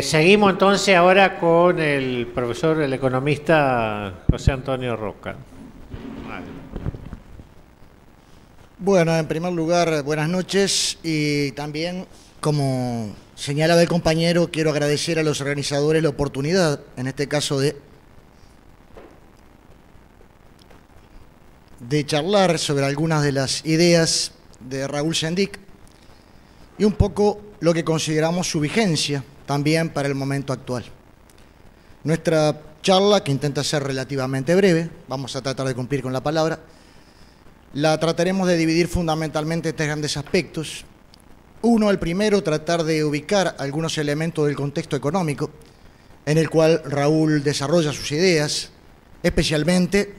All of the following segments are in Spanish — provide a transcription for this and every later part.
Seguimos entonces ahora con el profesor, el economista José Antonio Roca. Vale. Bueno, en primer lugar, buenas noches y también, como señalaba el compañero, quiero agradecer a los organizadores la oportunidad, en este caso de charlar sobre algunas de las ideas de Raúl Sendic y un poco lo que consideramos su vigencia también para el momento actual. Nuestra charla, que intenta ser relativamente breve, vamos a tratar de cumplir con la palabra, la trataremos de dividir fundamentalmente en tres grandes aspectos. Uno, el primero, tratar de ubicar algunos elementos del contexto económico en el cual Raúl desarrolla sus ideas, especialmente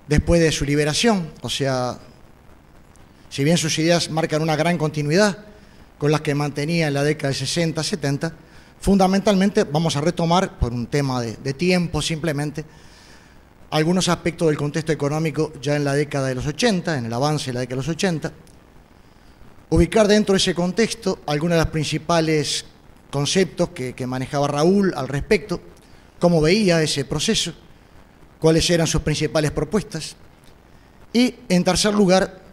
después de su liberación. O sea, si bien sus ideas marcan una gran continuidad con las que mantenía en la década de 60, 70, fundamentalmente vamos a retomar, por un tema de tiempo simplemente, algunos aspectos del contexto económico ya en la década de los 80, en el avance de la década de los 80, ubicar dentro de ese contexto algunos de los principales conceptos que manejaba Raúl al respecto, cómo veía ese proceso, cuáles eran sus principales propuestas, y en tercer lugar,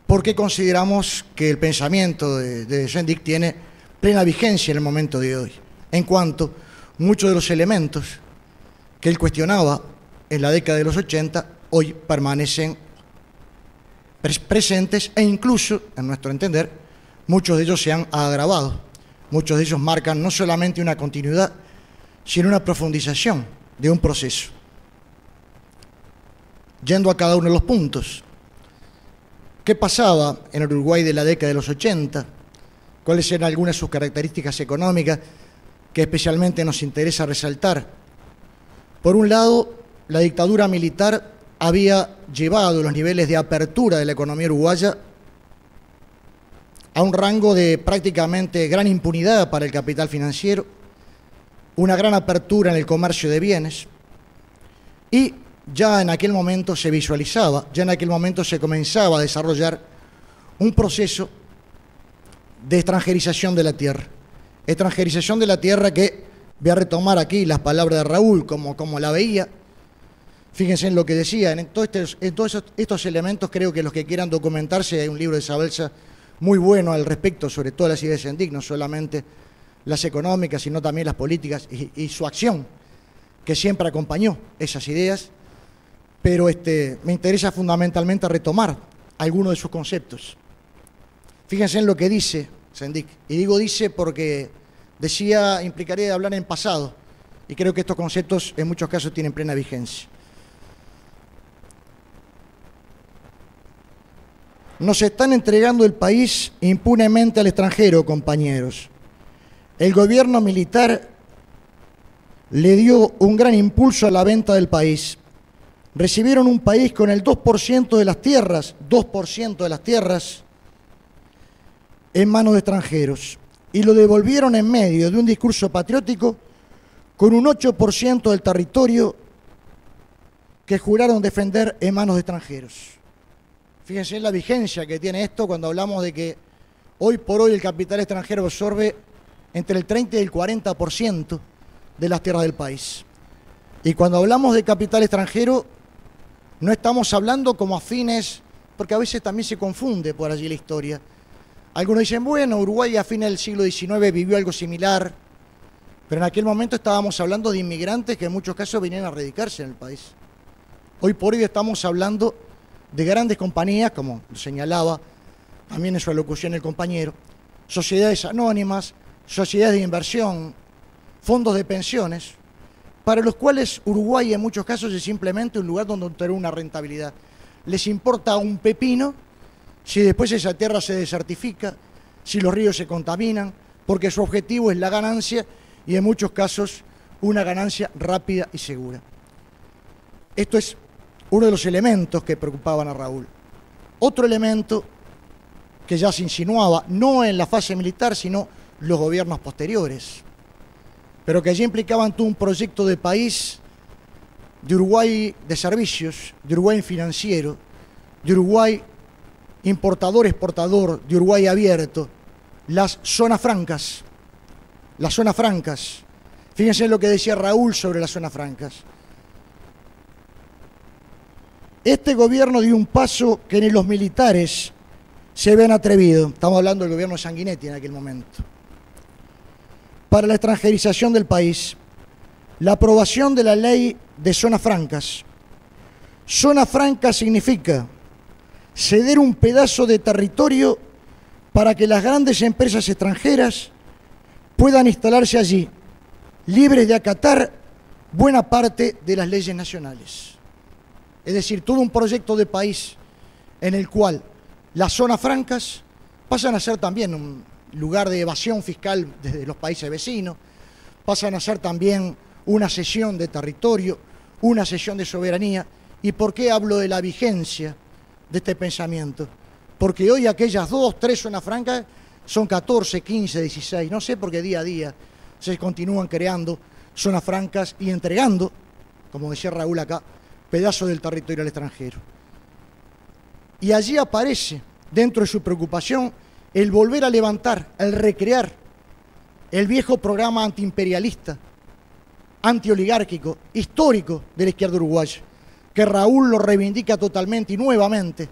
por qué consideramos que el pensamiento de Sendic tiene plena vigencia en el momento de hoy, en cuanto muchos de los elementos que él cuestionaba en la década de los 80 hoy permanecen presentes e incluso, en nuestro entender, muchos de ellos se han agravado. Muchos de ellos marcan no solamente una continuidad, sino una profundización de un proceso. Yendo a cada uno de los puntos, ¿qué pasaba en el Uruguay de la década de los 80? ¿Cuáles eran algunas de sus características económicas que especialmente nos interesa resaltar? Por un lado, la dictadura militar había llevado los niveles de apertura de la economía uruguaya a un rango de prácticamente gran impunidad para el capital financiero, una gran apertura en el comercio de bienes, y ya en aquel momento se visualizaba, ya en aquel momento se comenzaba a desarrollar un proceso de extranjerización de la tierra. Extranjerización de la tierra que, voy a retomar aquí las palabras de Raúl, como la veía. Fíjense en lo que decía, en todos estos elementos creo que los que quieran documentarse, hay un libro de Sabelsa muy bueno al respecto, sobre todas las ideas de Sendic, no solamente las económicas, sino también las políticas y su acción, que siempre acompañó esas ideas. Pero me interesa fundamentalmente retomar algunos de sus conceptos. Fíjense en lo que dice Sendic, y digo dice porque decía, implicaría hablar en pasado, y creo que estos conceptos en muchos casos tienen plena vigencia. Nos están entregando el país impunemente al extranjero, compañeros. El gobierno militar le dio un gran impulso a la venta del país. Recibieron un país con el 2% de las tierras, 2% de las tierras en manos de extranjeros, y lo devolvieron en medio de un discurso patriótico con un 8% del territorio que juraron defender en manos de extranjeros. Fíjense en la vigencia que tiene esto cuando hablamos de que hoy por hoy el capital extranjero absorbe entre el 30 y el 40% de las tierras del país. Y cuando hablamos de capital extranjero, no estamos hablando como a fines, porque a veces también se confunde por allí la historia. Algunos dicen, bueno, Uruguay a fines del siglo XIX vivió algo similar, pero en aquel momento estábamos hablando de inmigrantes que en muchos casos venían a radicarse en el país. Hoy por hoy estamos hablando de grandes compañías, como señalaba también en su alocución el compañero, sociedades anónimas, sociedades de inversión, fondos de pensiones, para los cuales Uruguay en muchos casos es simplemente un lugar donde obtener una rentabilidad. Les importa un pepino si después esa tierra se desertifica, si los ríos se contaminan, porque su objetivo es la ganancia y en muchos casos una ganancia rápida y segura. Esto es uno de los elementos que preocupaban a Raúl. Otro elemento que ya se insinuaba, no en la fase militar, sino los gobiernos posteriores, pero que allí implicaban todo un proyecto de país, de Uruguay de servicios, de Uruguay financiero, de Uruguay importador-exportador, de Uruguay abierto, las zonas francas, las zonas francas. Fíjense lo que decía Raúl sobre las zonas francas. Este gobierno dio un paso que ni los militares se habían atrevido. Estamos hablando del gobierno de Sanguinetti en aquel momento. Para la extranjerización del país, la aprobación de la ley de zonas francas. Zona franca significa ceder un pedazo de territorio para que las grandes empresas extranjeras puedan instalarse allí, libres de acatar buena parte de las leyes nacionales. Es decir, todo un proyecto de país en el cual las zonas francas pasan a ser también un lugar de evasión fiscal desde los países vecinos, pasan a ser también una cesión de territorio, una cesión de soberanía. ¿Y por qué hablo de la vigencia de este pensamiento? Porque hoy aquellas 2, 3 zonas francas son 14, 15, 16, no sé, porque día a día se continúan creando zonas francas y entregando, como decía Raúl acá, pedazos del territorio al extranjero. Y allí aparece, dentro de su preocupación, el volver a levantar, el recrear el viejo programa antiimperialista, antioligárquico, histórico de la izquierda uruguaya, que Raúl lo reivindica totalmente y nuevamente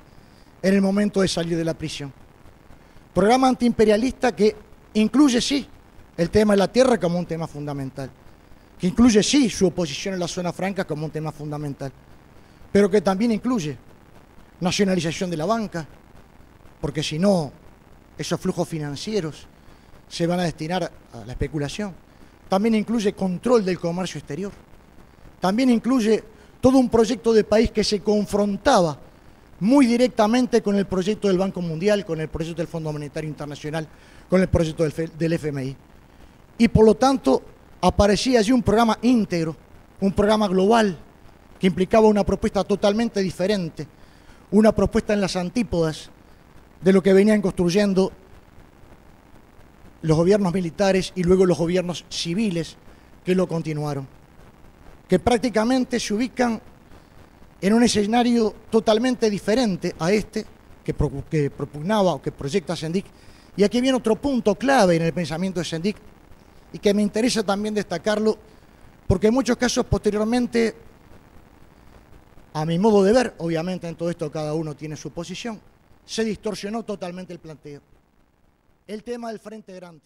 en el momento de salir de la prisión. Programa antiimperialista que incluye, sí, el tema de la tierra como un tema fundamental, que incluye, sí, su oposición a la zona franca como un tema fundamental, pero que también incluye nacionalización de la banca, porque si no, esos flujos financieros se van a destinar a la especulación. También incluye control del comercio exterior. También incluye todo un proyecto de país que se confrontaba muy directamente con el proyecto del Banco Mundial, con el proyecto del Fondo Monetario Internacional, con el proyecto del FMI. Y por lo tanto, aparecía allí un programa íntegro, un programa global, que implicaba una propuesta totalmente diferente, una propuesta en las antípodas de lo que venían construyendo los gobiernos militares y luego los gobiernos civiles que lo continuaron, que prácticamente se ubican en un escenario totalmente diferente a este que propugnaba o que proyecta Sendik. Y aquí viene otro punto clave en el pensamiento de Sendik y que me interesa también destacarlo, porque en muchos casos posteriormente, a mi modo de ver, obviamente en todo esto cada uno tiene su posición, se distorsionó totalmente el planteo. El tema del Frente Grande.